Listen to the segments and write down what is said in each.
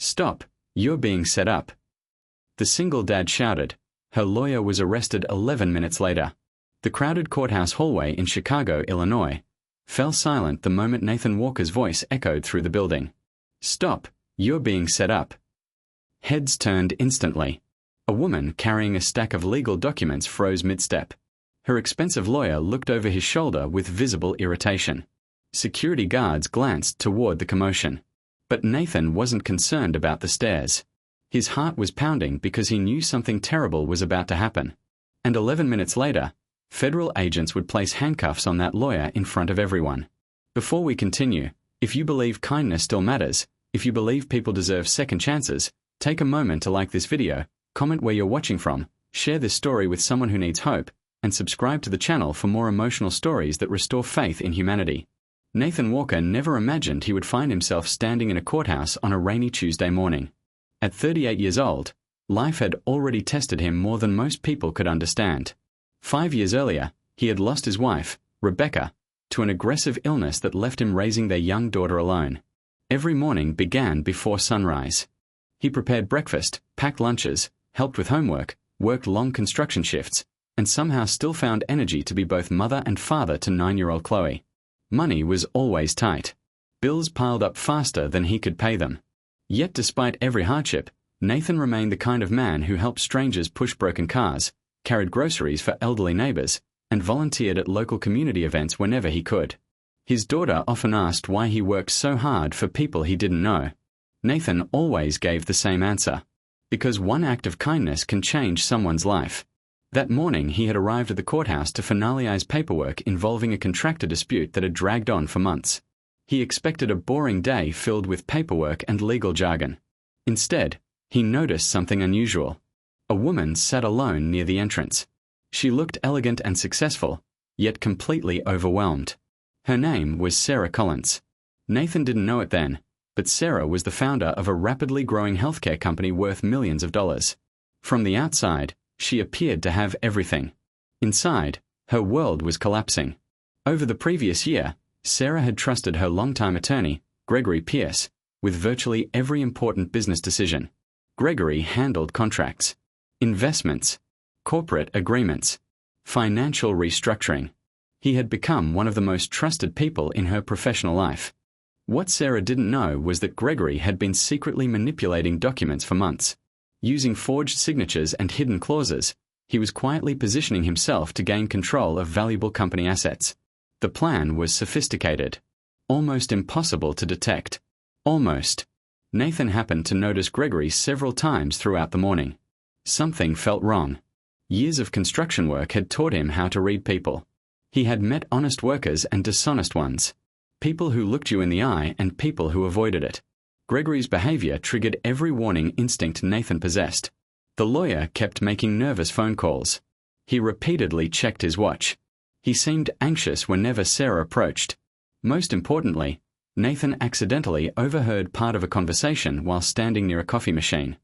Stop, you're being set up. The single dad shouted. Her lawyer was arrested 11 minutes later. The crowded courthouse hallway in Chicago, Illinois, fell silent the moment Nathan Walker's voice echoed through the building. Stop, you're being set up. Heads turned instantly. A woman carrying a stack of legal documents froze mid-step. Her expensive lawyer looked over his shoulder with visible irritation. Security guards glanced toward the commotion. But Nathan wasn't concerned about the stares. His heart was pounding because he knew something terrible was about to happen. And 11 minutes later, federal agents would place handcuffs on that lawyer in front of everyone. Before we continue, if you believe kindness still matters, if you believe people deserve second chances, take a moment to like this video, comment where you're watching from, share this story with someone who needs hope, and subscribe to the channel for more emotional stories that restore faith in humanity. Nathan Walker never imagined he would find himself standing in a courthouse on a rainy Tuesday morning. At 38 years old, life had already tested him more than most people could understand. 5 years earlier, he had lost his wife, Rebecca, to an aggressive illness that left him raising their young daughter alone. Every morning began before sunrise. He prepared breakfast, packed lunches, helped with homework, worked long construction shifts, and somehow still found energy to be both mother and father to 9-year-old Chloe. Money was always tight. Bills piled up faster than he could pay them. Yet despite every hardship, Nathan remained the kind of man who helped strangers push broken cars, carried groceries for elderly neighbors, and volunteered at local community events whenever he could. His daughter often asked why he worked so hard for people he didn't know. Nathan always gave the same answer. Because one act of kindness can change someone's life. That morning he had arrived at the courthouse to finalize paperwork involving a contractor dispute that had dragged on for months. He expected a boring day filled with paperwork and legal jargon. Instead, he noticed something unusual. A woman sat alone near the entrance. She looked elegant and successful, yet completely overwhelmed. Her name was Sarah Collins. Nathan didn't know it then, but Sarah was the founder of a rapidly growing healthcare company worth millions of dollars. From the outside, she appeared to have everything. Inside, her world was collapsing. Over the previous year, Sarah had trusted her longtime attorney, Gregory Pierce, with virtually every important business decision. Gregory handled contracts, investments, corporate agreements, financial restructuring. He had become one of the most trusted people in her professional life. What Sarah didn't know was that Gregory had been secretly manipulating documents for months. Using forged signatures and hidden clauses, he was quietly positioning himself to gain control of valuable company assets. The plan was sophisticated, almost impossible to detect. Almost. Nathan happened to notice Gregory several times throughout the morning. Something felt wrong. Years of construction work had taught him how to read people. He had met honest workers and dishonest ones. People who looked you in the eye and people who avoided it. Gregory's behavior triggered every warning instinct Nathan possessed. The lawyer kept making nervous phone calls. He repeatedly checked his watch. He seemed anxious whenever Sarah approached. Most importantly, Nathan accidentally overheard part of a conversation while standing near a coffee machine.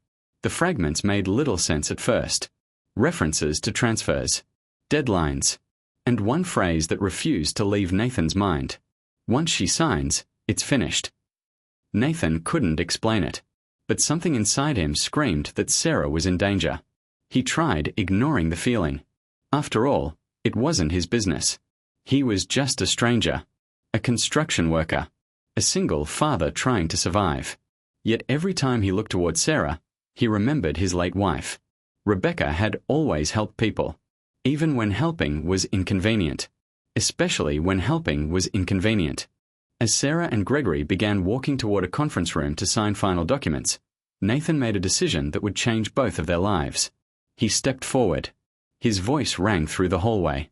The fragments made little sense at first. References to transfers, deadlines, and one phrase that refused to leave Nathan's mind. Once she signs, it's finished. Nathan couldn't explain it, but something inside him screamed that Sarah was in danger. He tried ignoring the feeling. After all, it wasn't his business. He was just a stranger, a construction worker, a single father trying to survive. Yet every time he looked toward Sarah, he remembered his late wife. Rebecca had always helped people, even when helping was inconvenient. Especially when helping was inconvenient. As Sarah and Gregory began walking toward a conference room to sign final documents, Nathan made a decision that would change both of their lives. He stepped forward. His voice rang through the hallway.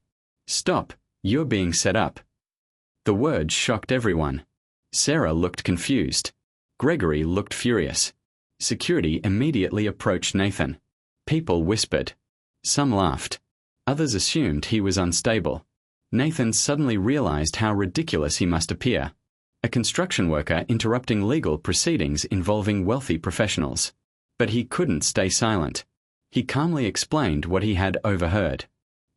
Stop, you're being set up. The words shocked everyone. Sarah looked confused. Gregory looked furious. Security immediately approached Nathan. People whispered. Some laughed. Others assumed he was unstable. Nathan suddenly realized how ridiculous he must appear. A construction worker interrupting legal proceedings involving wealthy professionals. But he couldn't stay silent. He calmly explained what he had overheard.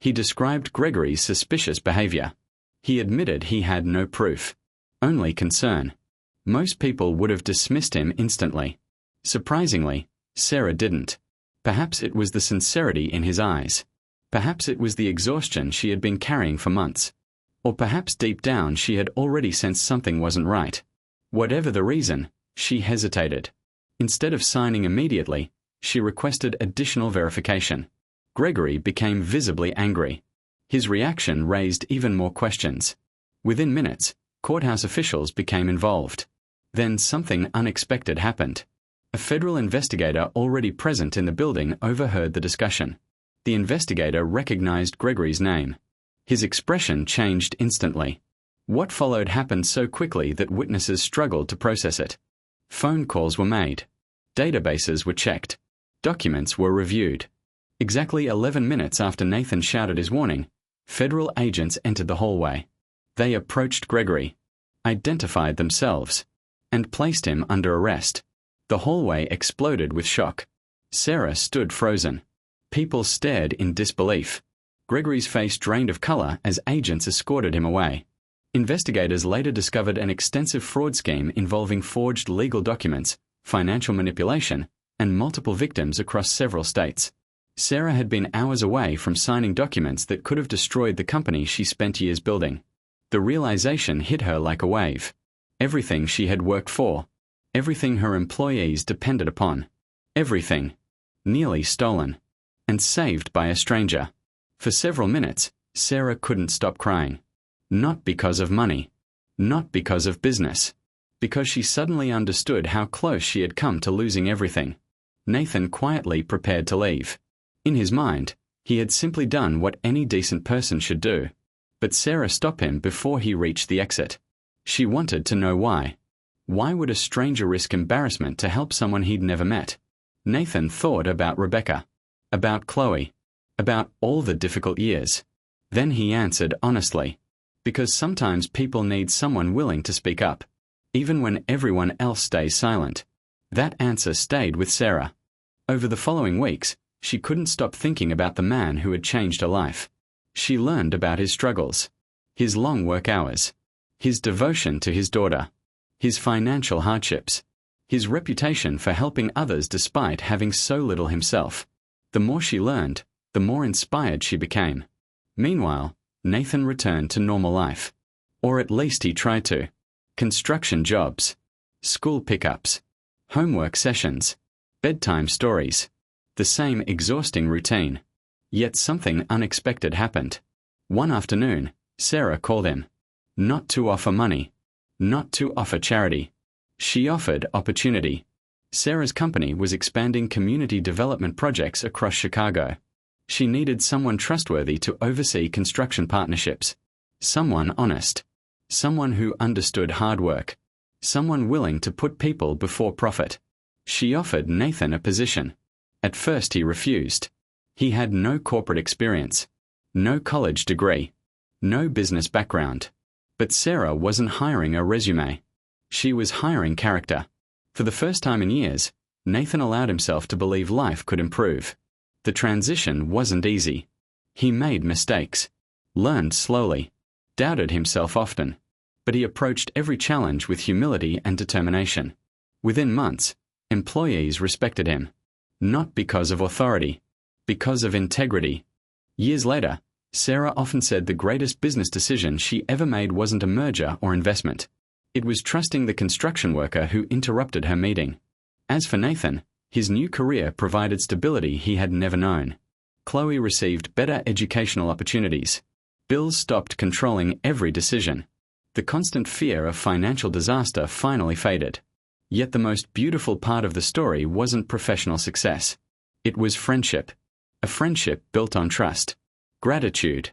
He described Gregory's suspicious behavior. He admitted he had no proof, only concern. Most people would have dismissed him instantly. Surprisingly, Sarah didn't. Perhaps it was the sincerity in his eyes. Perhaps it was the exhaustion she had been carrying for months. Or perhaps deep down she had already sensed something wasn't right. Whatever the reason, she hesitated. Instead of signing immediately, she requested additional verification. Gregory became visibly angry. His reaction raised even more questions. Within minutes, courthouse officials became involved. Then something unexpected happened. A federal investigator already present in the building overheard the discussion. The investigator recognized Gregory's name. His expression changed instantly. What followed happened so quickly that witnesses struggled to process it. Phone calls were made. Databases were checked. Documents were reviewed. Exactly 11 minutes after Nathan shouted his warning, federal agents entered the hallway. They approached Gregory, identified themselves, and placed him under arrest. The hallway exploded with shock. Sarah stood frozen. People stared in disbelief. Gregory's face drained of color as agents escorted him away. Investigators later discovered an extensive fraud scheme involving forged legal documents, financial manipulation, and multiple victims across several states. Sarah had been hours away from signing documents that could have destroyed the company she spent years building. The realization hit her like a wave. Everything she had worked for, everything her employees depended upon, everything, nearly stolen, and saved by a stranger. For several minutes, Sarah couldn't stop crying. Not because of money, not because of business, because she suddenly understood how close she had come to losing everything. Nathan quietly prepared to leave. In his mind, he had simply done what any decent person should do. But Sarah stopped him before he reached the exit. She wanted to know why. Why would a stranger risk embarrassment to help someone he'd never met? Nathan thought about Rebecca, about Chloe, about all the difficult years. Then he answered honestly, because sometimes people need someone willing to speak up, even when everyone else stays silent. That answer stayed with Sarah. Over the following weeks, she couldn't stop thinking about the man who had changed her life. She learned about his struggles, his long work hours, his devotion to his daughter, his financial hardships, his reputation for helping others despite having so little himself. The more she learned, the more inspired she became. Meanwhile, Nathan returned to normal life. Or at least he tried to. Construction jobs, school pickups, homework sessions, bedtime stories. The same exhausting routine. Yet something unexpected happened. One afternoon, Sarah called him. Not to offer money. Not to offer charity. She offered opportunity. Sarah's company was expanding community development projects across Chicago. She needed someone trustworthy to oversee construction partnerships. Someone honest. Someone who understood hard work. Someone willing to put people before profit. She offered Nathan a position. At first he refused. He had no corporate experience, no college degree, no business background. But Sarah wasn't hiring a resume. She was hiring character. For the first time in years, Nathan allowed himself to believe life could improve. The transition wasn't easy. He made mistakes, learned slowly, doubted himself often, but he approached every challenge with humility and determination. Within months, employees respected him. Not because of authority, because of integrity. Years later, Sarah often said the greatest business decision she ever made wasn't a merger or investment. It was trusting the construction worker who interrupted her meeting. As for Nathan, his new career provided stability he had never known. Chloe received better educational opportunities. Bills stopped controlling every decision. The constant fear of financial disaster finally faded. Yet the most beautiful part of the story wasn't professional success. It was friendship. A friendship built on trust, gratitude,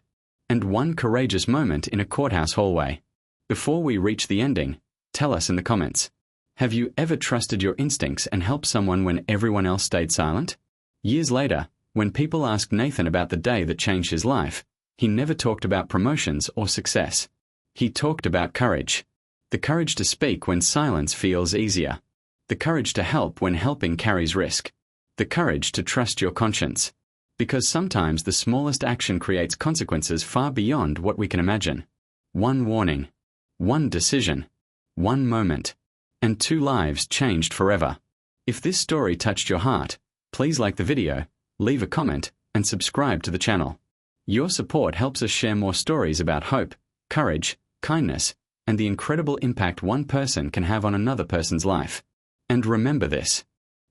and one courageous moment in a courthouse hallway. Before we reach the ending, tell us in the comments. Have you ever trusted your instincts and helped someone when everyone else stayed silent? Years later, when people asked Nathan about the day that changed his life, he never talked about promotions or success. He talked about courage. The courage to speak when silence feels easier. The courage to help when helping carries risk. The courage to trust your conscience. Because sometimes the smallest action creates consequences far beyond what we can imagine. One warning, one decision, one moment, and 2 lives changed forever. If this story touched your heart, please like the video, leave a comment, and subscribe to the channel. Your support helps us share more stories about hope, courage, kindness, and the incredible impact one person can have on another person's life. And remember this: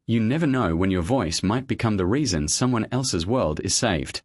you never know when your voice might become the reason someone else's world is saved.